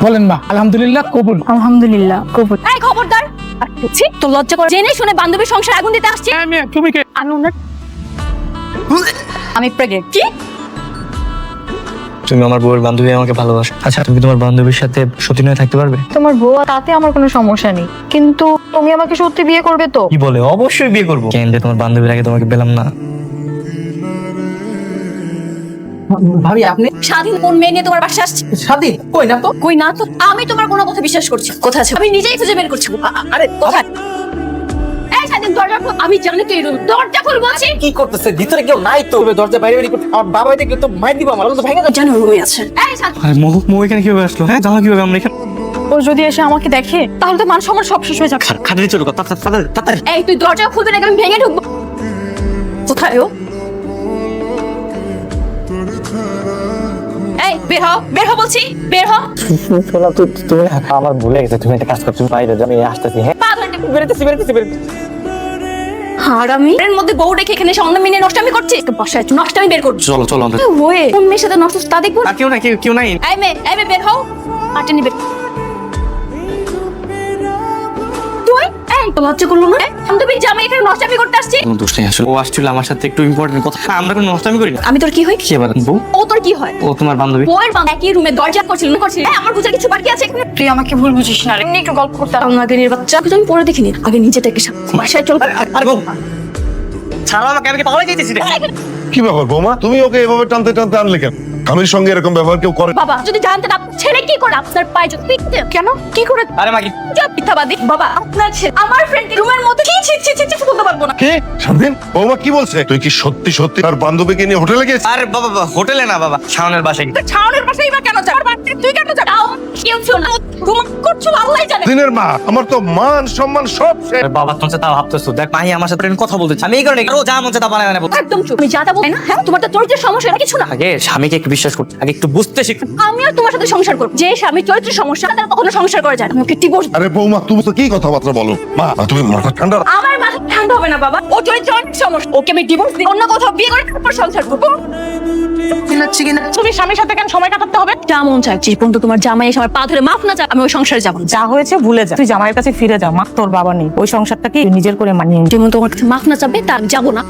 বলেন মা। আলহামদুলিল্লাহ কবুল। আলহামদুলিল্লাহ কবুল। এই খবরদার, ছি তো লজ্জা করে জেনে শুনে বান্ধবীর সংসার আগুন দিতে আসছে। তুমি কে? আমি প্রেগনেন্ট। কি? তুমি আমার বউয়ের বান্ধবী, আমাকে ভালোবাসো। আচ্ছা, তুমি তোমার বান্ধবীর সাথে সত্যি নয় থাকতে পারবে? তোমার বউ, তাতে আমার কোনো সমস্যা নেই, কিন্তু তুমি আমাকে সত্যি বিয়ে করবে তো? কি বলে? অবশ্যই বিয়ে করবো। কেন যে তোমার বান্ধবীর আগে তোমাকে পেলাম না। ভাবি আপনি স্বাধীন কোন মেয়ে নিয়ে তোমার বাসায় আসছে? স্বাধীন কই না তো। কই না তো? আমি তোমার কোনো কথা বিশ্বাস করছি? কোথায় আছে? আমি নিজেই খুঁজে বের করছি। আরে কোথায়? এই স্বাধীন, দরজা খোল। আমি জানি তুই রুম, দরজা খোল বলছি। কি করতেছে? ভিতরে কেউ নাই তো। দরজা বাইরে বাইরে করতে আমার বাবা দেখলে তো মাইর দিব। আমার তো ভেঙে যাবে। জানো রুমে আছে। এই স্বাধীন, আর মৌ এখানে কিভাবে আসলো? হ্যাঁ, জানো কিভাবে আমরা এখানে? ও যদি এসে আমাকে দেখে তাহলে তো মান সম্মান সব শেষ হয়ে যাবে। খাটে চলো, তাড়াতাড়ি। এই তুই দরজা খুলবি না, আমি ভেঙে ঢুকবো। কোথায় ও? এই বের হ, বের হ বলছি, বের হ। তুমি আমার ভুলে গেছে। তুমি একটা কাজ করছো, বাইরে যাও, আমি আসতেছি। হ্যাঁ, বেরোতেছি। হারামি এর মধ্যে বউ রেখে এখানে এসে অন্য মেয়ে নিয়ে নষ্টামি করছিস? বাসায় নষ্টামি বের করছিস? চলো আমরা। ওয়ে কোন মেয়ের সাথে নষ্ট তা দেখবো না। কেউ নাই। এই মেয়ে বের হও। আটে নিবে তুই। এই তো লজ্জা করলো না? তুমি জামাই এখানে নষ্টামি করতে আসছি। কোনো দোষ নেই আসলে। ও আসছিল আমার সাথে একটু ইম্পর্টেন্ট কথা। আমরা কোনো নষ্টামি করি না। আমি তোর কি হই? কি আবার বউ? ও তোর কি হয়? ও তোমার বান্ধবী। বউয়ের বান্ধবী একই রুমে দরজা করছিল না করছিল। আমার বুঝার কিছু বাকি আছে এখানে? তুই আমাকে ভুল বুঝিস না, এমনি একটু গল্প করতে আগে নির বাচ্চা আমি পরে দেখিনি। আগে নিজে থেকে বাসায় চল। আরে বউ, ছাড়ো আমাকে, আমি কি পাগল হয়ে গেছি? কি ব্যাপার বৌমা, তুমি ওকে এভাবে টানতে টানতে আনলে কেন? স্বামীর সঙ্গে এরকম ব্যবহার কেউ করে? বাবা যদি জানতেন আপনার ছেলে কি করে আপনার পায়ে যদি পিটতেন। কেন কি করে? আরে মাগি, যা মিথ্যাবাদী। বাবা আপনার ছেলে আমার ফ্রেন্ড রুমের মধ্যে ছি বলতে পারবো না। কে? স্বাধীন, বৌমা কি বলছে? তুই কি সত্যি সত্যি তার বান্ধবীকে নিয়ে হোটেলে গেছিস? আরে বাবা, হোটেলে না বাবা, শাওনের বাসায়। ছাউনের পাশেই বা কেন যাও? তুই কেন যাও? কেউ ছিল না, ঘুম করছো আল্লাহই জানে। দিনের মা, আমার তো মান সম্মান সব শেষ। আরে বাবা, তোমার সাথে তা ভাবতেছো। দেখ মাহি আমার সাথে কথা বলতেছে, আমি এই কারণে ও যা মন চায় তা বানায় বানায় বলতে। একদম চুপ। তুমি যা তা বল না। হ্যাঁ তোমার তো চরিত্রের সমস্যা না কিছু না। আগে স্বামীকে একটু বিশ্বাস করতে, আগে একটু বুঝতে শিখ। আমি আর তোমার সাথে সংসার করব। যে স্বামী চরিত্রের সমস্যা তার কখনো সংসার করা যায় না। আমি ওকে ডিভোর্স। আরে বৌমা, তুমি তো কি কথাবার্তা বলো? মা, তুমি মাথা ঠান্ডা রাখো। আমার মাথা ঠান্ডা হবে না বাবা। ও চরিত্রের অনেক সমস্যা। ওকে আমি ডিভোর্স দিই, অন্য কোথাও বিয়ে করে তারপর সংসার করব। তুমি স্বামীর সাথে কেন সময় কাটাতে হবে? যা মন চায় যে পর্যন্ত তোমার জামাই এসে আমার পা ধরে মাফ না চায় আমি ওই সংসারে যাব না। যা হয়েছে ভুলে যা, তুই জামাইয়ের কাছে ফিরে যা। মা, তোর বাবা নেই, ওই সংসারটাকে নিজের করে মানিয়ে নে। যেমন তোমার কাছে মাফ না চাবে তা আমি যাবো না।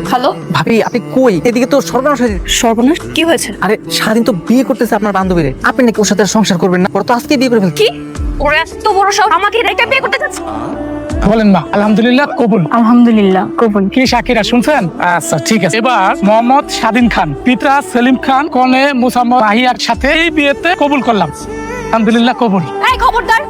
হ্যালো ভাবি আপনি কই? এদিকে তো সর্বনাশ হয়েছে। সর্বনাশ কি হয়েছে? আরে স্বাধীন তো বিয়ে করতেছে আপনার বান্ধবীরে। আপনি নাকি ওর সাথে আর সংসার করবেন না? ওর তো আজকে বিয়ে করে ফেলছে। কি ওরে এত বড় সব আমাকে রেখে বিয়ে করতে যাচ্ছে? বলেন মা। আলহামদুলিল্লাহ কবুল। আলহামদুলিল্লাহ কবুল। কি শাকিরা শুনছেন? আচ্ছা ঠিক আছে। এবার মোহাম্মদ স্বাধীন খান পিতা সেলিম খান কনে মুসাম্মদ মাহিয়ার সাথে এই বিয়েতে কবুল করলাম। আলহামদুলিল্লাহ কবুল। এই খবরদার,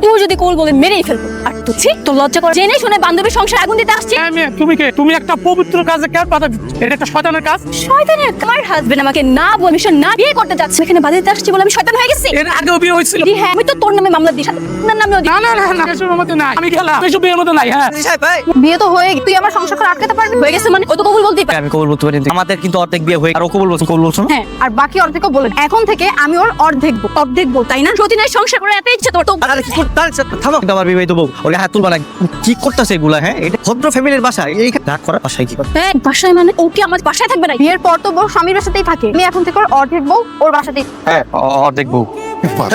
তুই যদি কবুল বলে মেরেই ফেলবো। আর তুই তো লজ্জা করে জেনে শুনে বান্ধবীর সংসার আগুন দিতে আসছে। তুমি কে? তুমি একটা পবিত্র কাজে কেন বাধা দিচ্ছ? এটা একটা শয়তানের কাজ। শয়তানের আমার হাজবেন্ড আমাকে না পারমিশন না বিয়ে করতে যাচ্ছে, এখানে বাধা দিতে আসছি বলে আমি শয়তান হয়ে গেছি? এর আগেও বিয়ে হয়েছিল। জি হ্যাঁ, আমি তো তোর নামে মামলা দিই, আপনার নামেও দিই। না এসবের মধ্যে নাই। আমি গেলাম, এসব বিয়ের মধ্যে নাই। হ্যাঁ বিয়ে তো হয়ে তুই আমার সংসার করে আটকাতে পারবি? হয়ে গেছে মানে ও তো কবুল বলতেই পারে। আমি কবুল বলতে পারি। আমাদের কিন্তু অর্ধেক বিয়ে হয়ে আর ও কবুল বলছো না? হ্যাঁ, আর বাকি অর্ধেকও বলে এখন থেকে আমি ওর অর্ধেক দেখবো তাই না? সতীনের সংসার করে এত ইচ্ছে তোর তো। আরে কি করতে? থামো, কিন্তু আমার বিবাহিত বউ ওকে হাত তুলবা না। কি করতেছে এগুলা? হ্যাঁ, এটা ভদ্র ফ্যামিলির বাসা। এই রাগ করা বাসায় কি করে? হ্যাঁ বাসায় মানে ও কি আমার বাসায় থাকবে না? বিয়ের পর তো বউ স্বামীর সাথেই থাকে। আমি এখন থেকে ওর অর্ধেক বউ ওর বাসাতেই। হ্যাঁ, অর্ধেক বউ।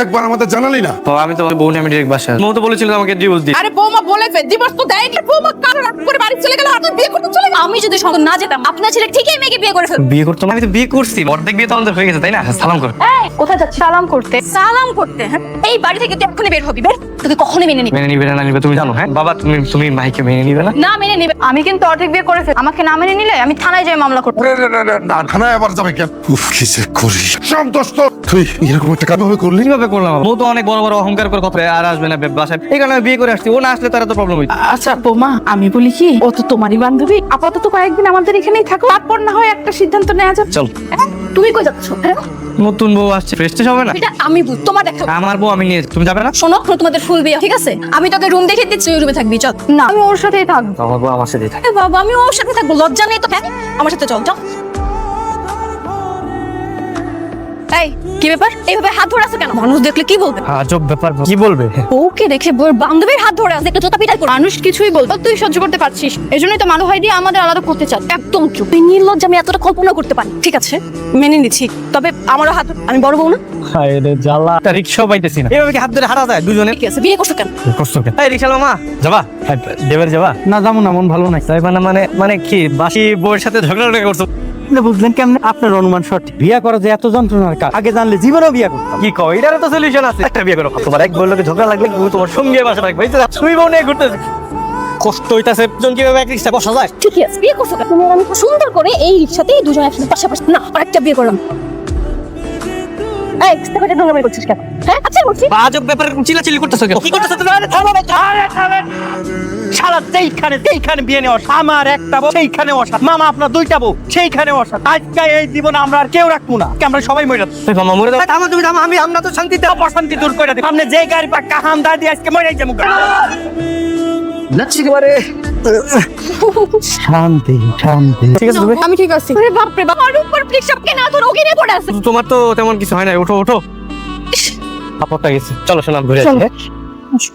একবার আমাদের জানালি না? তো আমি তো বউ নিয়ে আমি ডিরেক্ট বাসায়। মৌ তো বলেছিল আমাকে ডিভোর্স দিই। আরে বৌমা বলেছে ডিভোর্স তো দেয়নি। বৌমা কারণ রাগ করে বাড়ি চলে গেল আর তুই বিয়ে করতে চলে গেল। আমি যদি সঙ্গে না যেতাম আপনার ছেলে ঠিকই মেয়েকে বিয়ে করে ফেলতো। বিয়ে করতো না? আমি তো বিয়ে করছি। অর্ধেক বিয়ে তো আমাদের হয়ে গেছে, তাই না? সালাম করো। এই কোথায় যাচ্ছিস? সালাম করতে। সালাম করতে? হ্যাঁ এই বাড়ি থেকে তুই এক্ষুনি বের হবি। বের, তোকে কখনোই মেনে নিবে মেনে নিবে না নিবে তুমি জানো? হ্যাঁ বাবা, তুমি মাইকে মেনে নিবে না? না। মেনে নিবে। আমি কিন্তু অর্ধেক বিয়ে করে ফেলি। আমাকে না মেনে নিলে আমি থানায় যাই মামলা করবো। না, থানায় আবার যাবে কেন? উফ, কি যে করি। সব দোষ তোর। তুই এরকম একটা কাজ ভাবে করলি? কিভাবে করলাম? ও তো অনেক বড় বড় অহংকার করে কথা আর আসবে না বাসায়। এই কারণে আমি বিয়ে করে আসছি। ও না আসলে তারা তো প্রবলেম হইতো। আচ্ছা বৌমা, আমি বলি কি, ও তো তোমারই বান্ধবী, আপাতত কয়েকদিন আমাদের এখানেই থাকো, তারপর না হয় একটা সিদ্ধান্ত নেওয়া যাবে। চল। তুমি কই যাচ্ছ? হ্যাঁ নতুন বউ আসছে, প্রেস্টিজ হবে না? এটা আমি বুঝ তোমার দেখা। আমার বউ আমি নিয়ে, তুমি যাবে না? শোনো তোমাদের ফুল বিয়ে ঠিক আছে? আমি তোকে রুম দেখে দিচ্ছি, ওই রুমে থাকবি। চল। না, আমি ওর সাথেই থাকবো। আমার বউ আমার সাথেই থাকে। এ বাবা আমি ওর সাথে থাকবো, লজ্জা নেই তো? হ্যাঁ আমার সাথে চল। চল। এই কি ব্যাপার এইভাবে হাত ধরে আছো কেন? মানুষ দেখলে কি বলবে? আজব ব্যাপার, কি বলবে? বউকে দেখে বউয়ের বান্ধবীর হাত ধরে আছে, একটা জোতা পিটাই করো। মানুষ কিছুই বলবে, তুই সহ্য করতে পারছিস, এজন্যই তো মালু ভাই দিয়ে আমাদের আলাদা করতে চান। একদম চুপ। এই নির্লজ্জ আমি এতটা কল্পনা করতে পারি। ঠিক আছে মেনে নিচ্ছি, তবে আমারও হাত আমি বড় বউ না? হায় রে জ্বালা, একটা রিকশাও পাইতেছি না। এভাবে কি হাত ধরে হারা যায় দুজনে? ঠিক আছে বিয়ে করছো কেন? কষ্ট কেন? এই রিকশা মামা যাবা? দেবের যাবা? না যাবো না, মন ভালো নাই। তাই মানে কি বাসি বউয়ের সাথে ঝগড়া করছো? বুঝলেন কেমন? আপনার অনুমান সঠিক। বিয়া করা যে এত যন্ত্রণার কাজ, আগে জানলে জীবনেও বিয়া করতাম। কি কও, এটারও তো সলিউশন আছে। একটা বিয়ে করো, তোমার এক বউর লোকে ঝগড়া লাগলে তুমি তোমার সঙ্গে বাসা রাখবে। এই যে তুই বউ নিয়ে ঘুরতেছিস, কষ্ট হইতাছে। জন কিভাবে এক রিকশা বসা যায়? ঠিক আছে বিয়ে করছো কেন? তুমি আর আমি খুব সুন্দর করে এই রিকশাতেই দুজন একসাথে পাশাপাশি না আরেকটা বিয়ে করলাম। এই স্টেপে ঢোকা বের করছিস কেন? হ্যাঁ আচ্ছা বলছি আজব ব্যাপারে চিল্লাচিল্লি করতেছো কেন? কি করতেছো তুমি? আরে থামো, থামেন। শালা যেইখানে বিয়ে নেওয়া আমার একটা বউ, সেইখানে অসাত। মামা আপনার দুইটা বউ, সেইখানে অসাত। আজকে এই জীবন আমরা আর কেউ রাখবো না, আমরা সবাই মরে যাবো। মামা মরে যাবো? থামো তুমি, থামো। আমরা তো শান্তিতে অশান্তি দূর করে দিই। আপনি যে গাড়ি পাক্কা হামদার দিয়ে আজকে মরে যাবো। শান্তি শান্তি। ঠিক আছে তুমি? আমি ঠিক আছি। আরে বাপ রে বাপ, আমার উপর রিকশা কেনা তোর ওখানে পড়ে আছে। তোমার তো তেমন কিছু হয় না। ওঠো আপদটা গেছে। চলো শোনাম ঘুরে আসি।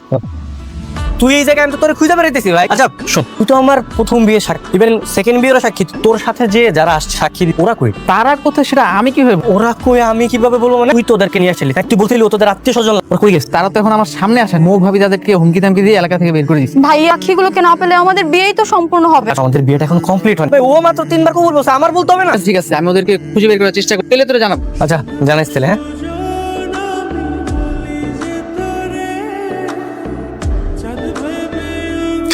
তুই এই জায়গায় আমি তো তোরে খুঁজে বেড়াইতেছি ভাই। আচ্ছা শোন, তুই তো আমার প্রথম বিয়ে সাক্ষী, ইভেন সেকেন্ড বিয়েরও সাক্ষী। তোর সাথে যে যারা আসছে সাক্ষী, ওরা কই? তারা কোথায় সেটা আমি কিভাবে? ওরা কই আমি কিভাবে বলবো? মানে তুই তোদেরকে নিয়ে আসছিলি, তুই বলছিলি ও তোদের আত্মীয় স্বজন, ওরা কই গেছে? তারা তো এখন আমার সামনে আসে। মৌ ভাবি তাদেরকে হুমকি দামকি দিয়ে এলাকা থেকে বের করে দিচ্ছে। ভাই আখিগুলোকে না পেলে আমাদের বিয়েই তো সম্পূর্ণ হবে। আমাদের বিয়েটা এখন কমপ্লিট হয়। ও মাত্র 3 বার কবুল বলছে, আমার বলতে হবে না? ঠিক আছে, আমি ওদেরকে খুঁজে বের করার চেষ্টা করি, পেলে তোরা জানাবো। আচ্ছা জানাইস তাহলে। হ্যাঁ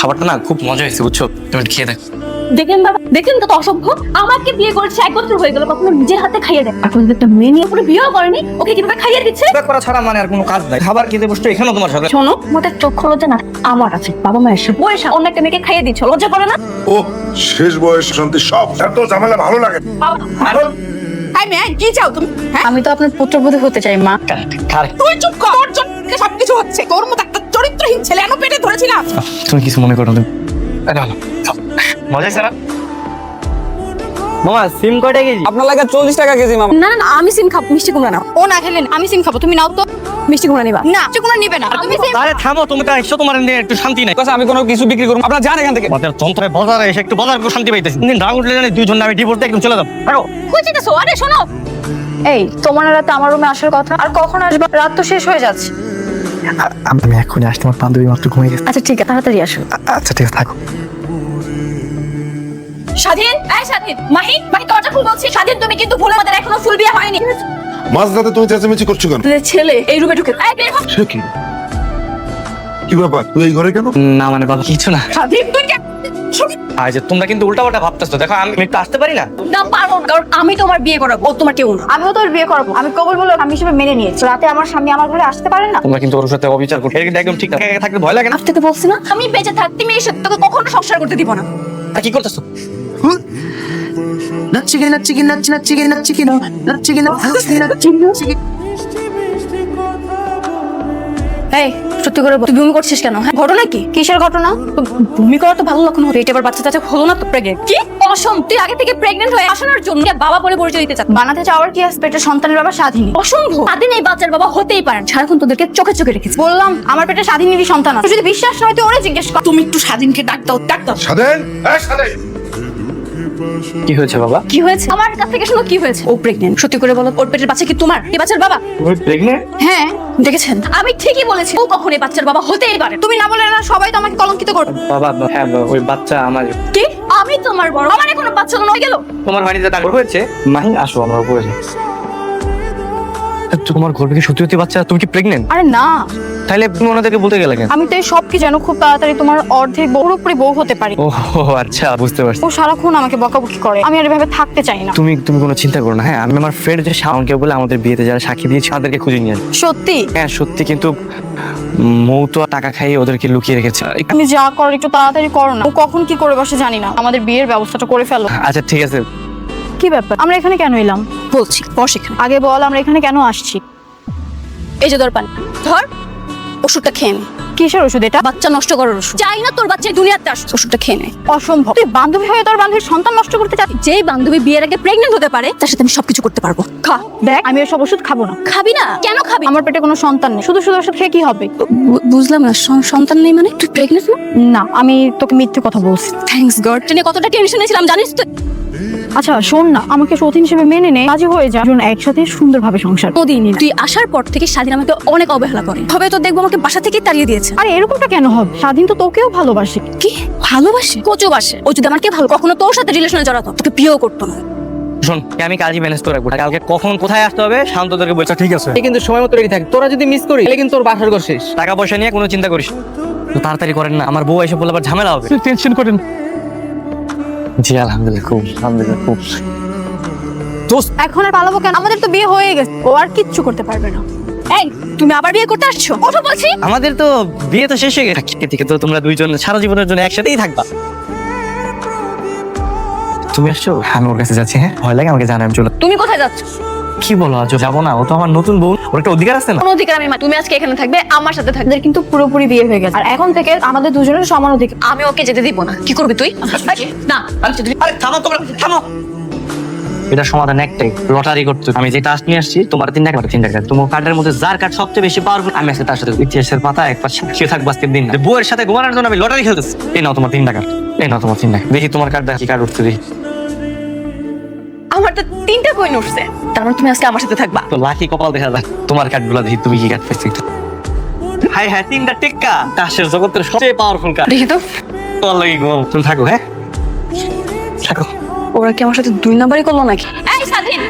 খাবারটা না খুব মজা হয়েছে, বুঝছো? তুমি খেয়ে দেখ। দেখেন বাবা, দেখেন কত অসভ্য। আমাকে বিয়ে করেছে 1 বছর হয়ে গেল, কখনো নিজের হাতে খাইয়ে দেয়। এখন যদি একটা মেয়ে নিয়ে পুরো বিয়েও করেনি, ওকে কিভাবে খাইয়ে দিচ্ছে? বিয়ে করা ছাড়া মানে আর কোনো কাজ নাই। খাবার খেতে বসতো, এখানেও তোমার ঝগড়া। শোনো, মোদের চক্ষু লজ্জা না আমার আছে। বাবা মায়ের সাথে বয়সে অন্য একটা মেয়েকে খাইয়ে দিচ্ছ, লজ্জা করে না? ও শেষ বয়স শান্তি সব এত ঝামেলা ভালো লাগে। আই মেয়ে কি চাও তুমি? হ্যাঁ আমি তো আপনার পুত্রবধূ হতে চাই মা। তুই চুপ কর, তোর জন্য সবকিছু হচ্ছে। তোর মতো একটা চরিত্রহীন ছেলে আমি পেটে ধরেছি না। তুমি কিছু মনে করো না। মজা স্যার। মামা সিম কয়টা কেজি? আপনার লাগে 40 টাকা কেজি মামা। না না না, আমি সিম খাবো, মিষ্টি কুমড়া নাও। ও না খেলেন, আমি সিম খাবো, তুমি নাও তো। মিষ্টি কুমড়া নিবা না? মিষ্টি কুমড়া নিবে না তুমি সিম। আরে থামো, তুমি তো একশো, তোমার নিয়ে একটু শান্তি নাই। আমি কোনো কিছু বিক্রি করবো, আপনারা যান এখান থেকে। আমাদের যন্ত্রে বাজারে এসে একটু বাজার করে শান্তি পাইতেছি। দিন রাগ উঠলে জানি দুইজন আমি ডিভোর্স দিয়ে একদম চলে যাবো। খুঁজিতেছো? আরে শোনো, এই তোমার রাতে আমার রুমে আসার কথা, আর কখন আসবে? রাত তো শেষ হয়ে যাচ্ছে। আমি এখনই আসতে, আমার বান্ধবী মাত্র ঘুমিয়ে গেছে। আচ্ছা ঠিক আছে, তাড়াতাড়ি আসো। আচ্ছা ঠিক আছে, থাকো। স্বাধীন, এই স্বাধীন, মাহি দরজা খুল বলছি। স্বাধীন তুমি কিন্তু ভুলে, আমাদের এখনো ফুল বিয়ে হয়নি। মাঝরাতে তুমি চেঁচামেচি করছো কেন? তোদের ছেলে এই রুমে ঢুকে, এই বের হ। সে কি? কি ব্যাপার, তুই এই ঘরে কেন? না মানে বাবা কিছু না। স্বাধীন তুই কে? আর যে তোমরা কিন্তু উল্টাপাল্টা ভাবতেছো। দেখো আমি একটু আসতে পারি না। না পারো, কারণ আমি তোমার বিয়ে করাবো, ও তোমার কেউ না। আমিও তোর বিয়ে করাবো, আমি কবুল বলে আমি হিসেবে মেনে নিয়েছি। রাতে আমার স্বামী আমার ঘরে আসতে পারে না। তোমরা কিন্তু ওর সাথে অবিচার করছো, এটা কিন্তু একদম ঠিক না। একা একা থাকতে ভয় লাগে না? আজ থেকে বলছি না, আমি বেঁচে থাকতে মেয়ের সাথে তোকে কখনো সংসার করতে দিব না। আর কি করতেছো? এই সত্যি করে বল, তুই বমি করছিস কেন? হ্যাঁ ঘটনা কি? কিসের ঘটনা? বমি করা তো ভালো লক্ষণ হতো। এটা আবার বাচ্চা টাচ্চা হলো না তো? প্রেগনেন্ট? কি অসম, তুই আগে থেকে প্রেগনেন্ট হয়ে আসানোর জন্য বাবা বলে পরিচয় দিতে চাস। বানাতে চাওয়ার কি আছে? পেটের সন্তানের বাবা স্বাধীন। অসম্ভব, স্বাধীন এই বাচ্চার বাবা হতেই পারেন। সারাক্ষণ তোদেরকে চোখে চোখে রেখেছি। বললাম আমার পেটে স্বাধীনেরই সন্তান আছে। যদি বিশ্বাস না হয় তুই ওরে জিজ্ঞেস কর। তুমি একটু স্বাধীনকে ডাক দাও, ডাক দাও। স্বাধীন, এই স্বাধীন। কি হয়েছে বাবা? কি হয়েছে? আমার কাছ থেকে শোনো কি হয়েছে। ও প্রেগনেন্ট। সত্যি করে বলো, ওর পেটের বাচ্চা কি তোমার? এই বাচ্চার বাবা? তুমি প্রেগনেন্ট? হ্যাঁ দেখেছেন, আমি ঠিকই বলেছি। ও কখন এই বাচ্চার বাবা হতেই পারে। তুমি না বলে না সবাই তো আমাকে কলঙ্কিত করবে। বাবা হ্যাঁ, ওই বাচ্চা আমার। কি? আমি তোমার বড়, আমার এখনো বাচ্চা নয় গেল। তোমার বাড়িতে তারপর হয়েছে। মাহি আসো, আমরা উপরে যাই। তোমার গর্ভে কি সত্যি সত্যি বাচ্চা? তুমি কি প্রেগনেন্ট? আরে না, তাহলে তুমি ওনাদেরকে বলতে গেলে কেন? আমি তো এই সব কি জানো, খুব তাড়াতাড়ি তোমার অর্ধেক পুরোপুরি বউ হতে পারি। ও আচ্ছা, বুঝতে পারছি। ও সারাক্ষণ আমাকে বকাবকি করে, আমি আর এভাবে থাকতে চাই না। তুমি কোনো চিন্তা করো না। হ্যাঁ আমি আমার ফ্রেন্ড যে শাওনকে বলে আমাদের বিয়েতে যারা সাক্ষী দিয়েছে তাদেরকে খুঁজে নিয়ে আসি। সত্যি? হ্যাঁ সত্যি, কিন্তু মৌ তো টাকা খাইয়ে ওদেরকে লুকিয়ে রেখেছে। তুমি যা করো একটু তাড়াতাড়ি করো না। ও কখন কি করে বসে জানি না। আমাদের বিয়ের ব্যবস্থাটা করে ফেলো। আচ্ছা ঠিক আছে। কি ব্যাপার, আমরা এখানে কেন এলাম? বলছি বস এখানে। আগে বল আমরা এখানে কেন আসছি। এই যে ধর পানি, ধর ওষুধটা খেয়ে নে। কিসের ওষুধ এটা? বাচ্চা নষ্ট করার ওষুধ। চাই না তোর বাচ্চা এই দুনিয়াতে আসুক, ওষুধটা খেয়ে নে। অসম্ভব, তুই বান্ধবী হয়ে তোর বান্ধবীর সন্তান নষ্ট করতে চাস? যেই বান্ধবী বিয়ের আগে প্রেগনেন্ট হতে পারে তার সাথে আমি সবকিছু করতে পারবো। খা। দেখ, আমি ওসব ওষুধ খাবো না। খাবি না? কেন খাবি? আমার পেটে কোনো সন্তান নেই, শুধু শুধু ওষুধ খেয়ে কি হবে? বুঝলাম না, সন্তান নেই মানে? তুই প্রেগনেন্ট না? না, আমি তোকে মিথ্যে কথা বলছি। Thanks god. এটা নিয়ে কতটা টেনশনে ছিলাম জানিস তো? আচ্ছা শোন না, আমাকে সতীন হিসেবে মেনে নে, রাজি হয়ে যা, দুজন একসাথে সুন্দরভাবে সংসার। কোনদিনই না। তুই আসার পর থেকে স্বাধীন আমাকে অনেক অবহেলা করে। হবে তো দেখবো আমাকে বাসা থেকেই তাড়িয়ে দিয়েছে। আরে এরকমটা কেন হবে? স্বাধীন তো তোকেও ভালোবাসে। কি ভালোবাসে? কচু বাসে। ও যদি আমাকে ভালো কখনো তোর সাথে রিলেশনে জড়াতো, তোকে বিয়েও করতো না। শোন, আমি কাজই ম্যানেজ করে রাখবো। কালকে কখন কোথায় আসতে হবে শান্ত তোদেরকে বলছে। ঠিক আছে, এই কিন্তু সময় মতো রেডি থাক, তোরা যদি মিস করি তাহলে কিন্তু তোর বাসার ঘর শেষ। টাকা পয়সা নিয়ে কোনো চিন্তা করিস না। তো তাড়াতাড়ি করেন না, আমার বউ এসে বলে আবার ঝামেলা হবে। টেনশন করেন। জি আলহামদুলিল্লাহ, খুব আলহামদুলিল্লাহ, খুব। এখন আর পালাবো কেন? আমাদের তো বিয়ে হয়ে গেছে, ও আর কিচ্ছু করতে পারবে না। এই তুমি আবার বিয়ে করতে আসছো? ওঠো বলছি। আমাদের তো বিয়ে তো শেষ হয়ে গেছে। আজকে থেকে তো তোমরা দুইজন সারা জীবনের জন্য একসাথেই থাকবা। তুমি আসছো? আমি ওর কাছে যাচ্ছি। হ্যাঁ, ভয় লাগে আমাকে, জানা আমি চলে। তুমি কোথায় যাচ্ছ? কি বলো, আজ যাবো না? ও তো আমার নতুন বউ, ওর একটা অধিকার আছে না? কোনো অধিকার আমি তুমি আজকে এখানে থাকবে, আমার সাথে থাকবে। কিন্তু পুরোপুরি বিয়ে হয়ে গেছে, আর এখন থেকে আমাদের দুজনের সমান অধিকার। আমি ওকে যেতে দিব না। কি করবি তুই? না। আরে থামো তোমরা, থামো। এটা সমাধান একটাই, লটারি করতে। আমি যে টাস্ক নিয়ে আসছি, তোমার 3 টাকা, 3 টাকা। তোমার কার্ডের মধ্যে যার কার্ড সবচেয়ে বেশি পাওয়ারফুল, আমি আজকে তার সাথে ইতিহাসের পাতা একবার সাক্ষী থাকবো আজকের দিন। বউয়ের সাথে ঘুমানোর জন্য আমি লটারি খেলতেছি। এই নাও তোমার 3 টাকা, এই নাও তোমার 3 টাকা। দেখি তোমার কার্ড, দেখি কার্ড উঠতে দেখি। আমার তো 3টা কয়েন উঠছে। তার মানে তুমি আজকে আমার সাথে থাকবা। তো লাকি কপাল দেখা যাক। তোমার কার্ডগুলো দেখি, তুমি কি কার্ড পাইছো একটু। হাই হাই, 3টা টেক্কা। তাসের জগতের সবচেয়ে পাওয়ারফুল কার্ড। দেখি তো। তোমার লাগি ঘুমাও। তুমি থাকো, হ্যাঁ থাকো। ওরা কি আমার সাথে 2 নাম্বারই করলো নাকি? এই স্বাধীন,